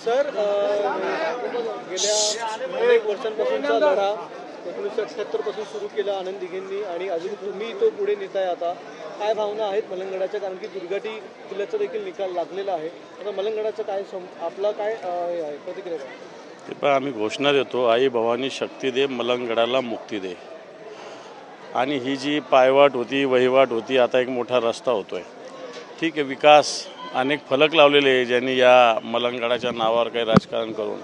Sir गेल्या अनेक वर्षांपासूनचा लढा 1978 पासून सुरू केला आनंद दिघेंनी आणि अजून तुम्ही तो पुढे नेताय. आता काय भावना आहेत मलंगगडाच्या, कारण की दुर्गाटी जिल्ह्याचा देखील निकाल लागलेला आहे. आता मलंगगडाचं काय आपला काय आहे प्रतिक्रिया? ते पण आम्ही घोषणा देतो, आई भवानी शक्ती दे, मलंगगडाला मुक्ती दे. आणि ही जी पायवाट होती, वहिवाट होती, आता एक मोठा रस्ता होतोय. ठीक आहे, विकास अनेक फलक लावलेले आहे ज्यांनी या मलंगगडाच्या नावावर काही राजकारण करून.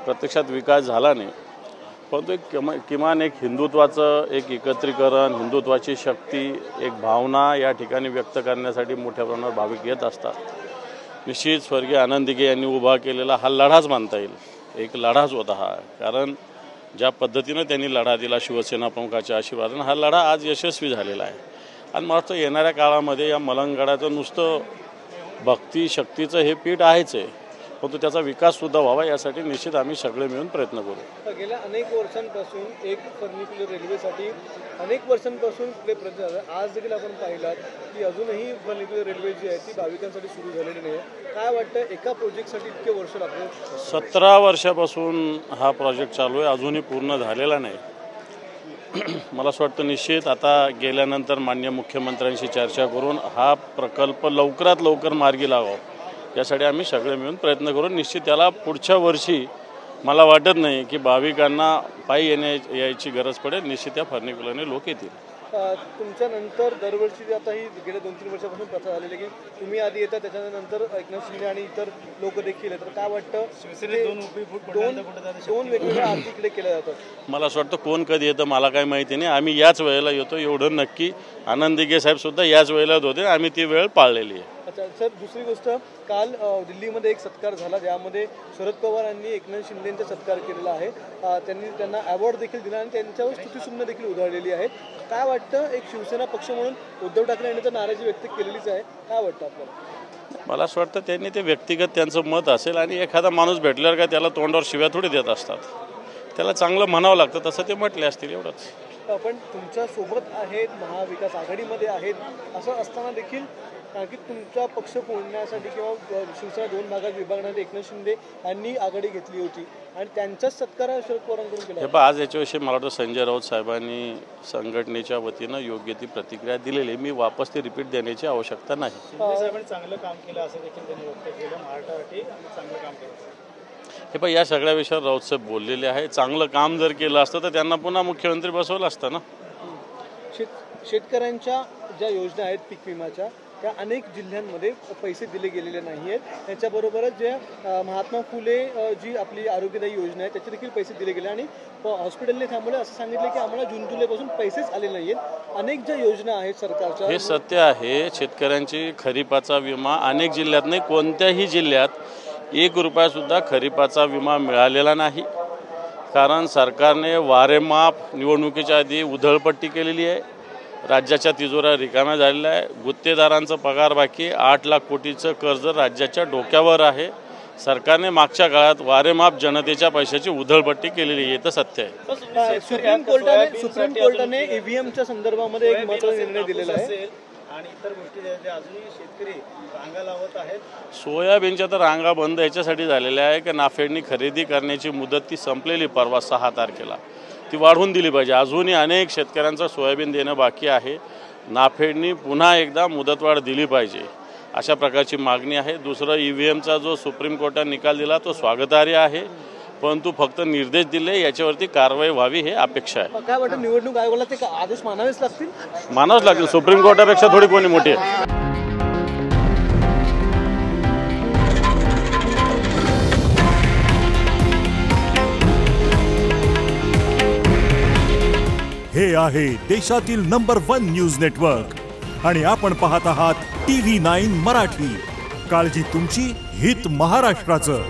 प्रत्यक्षात विकास झाला नाही, परंतु एक किमान एक हिंदुत्वाचं एक एकत्रीकरण, हिंदुत्वाची शक्ती, एक भावना या ठिकाणी व्यक्त करण्यासाठी मोठ्या प्रमाणावर भाविक येत असतात. निश्चित स्वर्गीय आनंद दिघे यांनी उभा केलेला हा लढाच मानता येईल, एक लढाच होता हा. कारण ज्या पद्धतीनं त्यांनी लढा दिला शिवसेना प्रमुखाच्या आशीर्वादानं, हा लढा आज यशस्वी झालेला आहे. आणि मला वाटतं येणाऱ्या काळामध्ये या मलंगगडाचं नुसतं भक्ती शक्तीचं हे पीठ आहेच आहे, परंतु त्याचा विकाससुद्धा व्हावा यासाठी निश्चित आम्ही सगळे मिळून प्रयत्न करू. गेल्या अनेक वर्षांपासून एक फर्निक्युलर रेल्वेसाठी अनेक वर्षांपासून पुढे प्रयत्न झाला. आज देखील आपण पाहिलात की अजूनही फर्निक्युलर रेल्वे जी आहे ती भाविकांसाठी सुरू झालेली नाही. काय वाटतं एका प्रोजेक्टसाठी इतके वर्ष लागले? 17 वर्षापासून हा प्रोजेक्ट चालू आहे, अजूनही पूर्ण झालेला नाही. मला असं वाटतं निश्चित आता गेल्यानंतर माननीय मुख्यमंत्र्यांशी चर्चा करून हा प्रकल्प लवकरात लवकर मार्गी लावावा यासाठी आम्ही सगळे मिळून प्रयत्न करू. निश्चित त्याला पुढच्या वर्षी मला वाटत नाही की भाविकांना पायी यायची गरज पडेल. निश्चित त्या फर्निक्युलरने लोक येतील. तुमच्यानंतर दरवर्षी आता ही गेल्या 2-3 वर्षापासून प्रथा झालेली की तुम्ही आधी येता, त्याच्यानंतर एकनाथ शिंदे आणि इतर लोक देखील येतात. काय वाटतं दोन वेगवेगळ्या आरतीकडे केल्या जातात? मला असं वाटतं कोण कधी येतं मला काही माहिती नाही. आम्ही याच वेळेला येतो एवढं नक्की. आनंद दिघे साहेब सुद्धा याच वेळेला होते, आम्ही ती वेळ पाळलेली आहे. अच्छा सर, दुसरी गोष्ट, काल दिल्लीमध्ये एक सत्कार झाला ज्यामध्ये शरद पवार यांनी एकनाथ शिंदेंचा सत्कार केलेला आहे. त्यांना अवॉर्ड देखील दिला आणि त्यांच्यावर स्तुतिसुमनं देखील उधळलेली आहे. काय वाटतं, एक शिवसेना पक्ष म्हणून उद्धव ठाकरे यांनी तर नाराजी व्यक्त केलेलीच आहे, काय वाटतं आपल्याला? मला असं वाटतं त्यांनी ते व्यक्तिगत त्यांचं मत असेल आणि एखादा माणूस भेटल्यावर काय त्याला तोंडावर शिव्या थोडी देत असतात, त्याला चांगलं म्हणावं लागतं, तसं ते म्हटले असतील एवढंच. पण तुमच्या सोबत आहेत, महाविकास आघाडीमध्ये आहेत, असं असताना देखील कारण की तुमचा पक्ष फोडण्यासाठी किंवा शिवसेना 2 भागात विभागण्यासाठी एकनाथ शिंदे यांनी आघाडी घेतली होती आणि त्यांचाच सत्कार शरद पवारांकडून केला. हे पहा, आज याच्याविषयी मला वाटतं संजय राऊत साहेबांनी संघटनेच्या वतीनं योग्य ती प्रतिक्रिया दिलेली. मी वापस ती रिपीट देण्याची आवश्यकता नाही. साहेबांनी चांगलं काम केलं असं देखील त्यांनी व्यक्त केलं, महाराष्ट्रासाठी चांगलं काम केलं. हे पहा, या सगळ्या विषयावर राऊत साहेब बोललेले आहे. चांगलं काम जर केलं असतं तर त्यांना पुन्हा मुख्यमंत्री बसवलं असतं ना. शेतकऱ्यांच्या ज्या योजना आहेत पीक विम्याच्या, त्या अनेक जिल्ह्यांमध्ये पैसे दिले गेलेले नाही आहेत. त्याच्याबरोबरच ज्या महात्मा फुले जी आपली आरोग्यदायी योजना आहे त्याचे देखील पैसे दिले गेले आणि हॉस्पिटलने थांबवले असं सांगितलं की आम्हाला जून-जुलैपासून पैसेच आले नाही आहेत. अनेक ज्या योजना आहेत सरकारच्या, हे सत्य आहे. शेतकऱ्यांची खरीपाचा विमा अनेक जिल्ह्यात नाही, कोणत्याही जिल्ह्यात 1 रुपयासुद्धा खरीपाचा विमा मिळालेला नाही. कारण सरकारने वारेमाप निवडणुकीच्या आधी उधळपट्टी केलेली आहे. राज्याच्या तिजोऱ्या रिकाम्या झालेल्या आहे. गुत्तेदारांचा पगार बाकी, 8 लाख कोटीचं कर्ज राज्याच्या डोक्यावर आहे. सरकारने मागच्या काळात वारेमाप जनतेच्या पैशाची उधळपट्टी केलेली आहे, तर सत्य आहे. सुप्रीम कोर्टाने ईव्हीएमच्या संदर्भामध्ये एक महत्त्वाचा निर्णय दिलेला आहे आणि इतर गोष्टी अजूनही शेतकरी रांगा लावत आहेत. सोयाबीनच्या तर रांगा बंद याच्यासाठी झालेल्या आहे की नाफेडनी खरेदी करण्याची मुदत ती संपलेली परवा 6 तारखेला, ती वाढवून दिली पाहिजे. अजूनही अनेक शेतकऱ्यांचं सोयाबीन देणं बाकी आहे. नाफेडनी पुन्हा एकदा मुदतवाढ दिली पाहिजे, अशा प्रकारची मागणी आहे. दुसरं, ईव्हीएमचा जो सुप्रीम कोर्टाने निकाल दिला तो स्वागतार्ह आहे, परंतु फक्त निर्देश दिले, याच्यावरती कारवाई व्हावी हे अपेक्षा आहे. काय वाटतं, निवडणूक आयोगाला ते आदेश मानावेच लागतील? मानावंच लागतील. सुप्रीम कोर्टापेक्षा थोडी कोणी मोठी आहे. हे आहे देशातील नंबर 1 न्यूज नेटवर्क आणि आपण पाहत आहात TV9 मराठी. काळजी तुमची, हित महाराष्ट्राचं.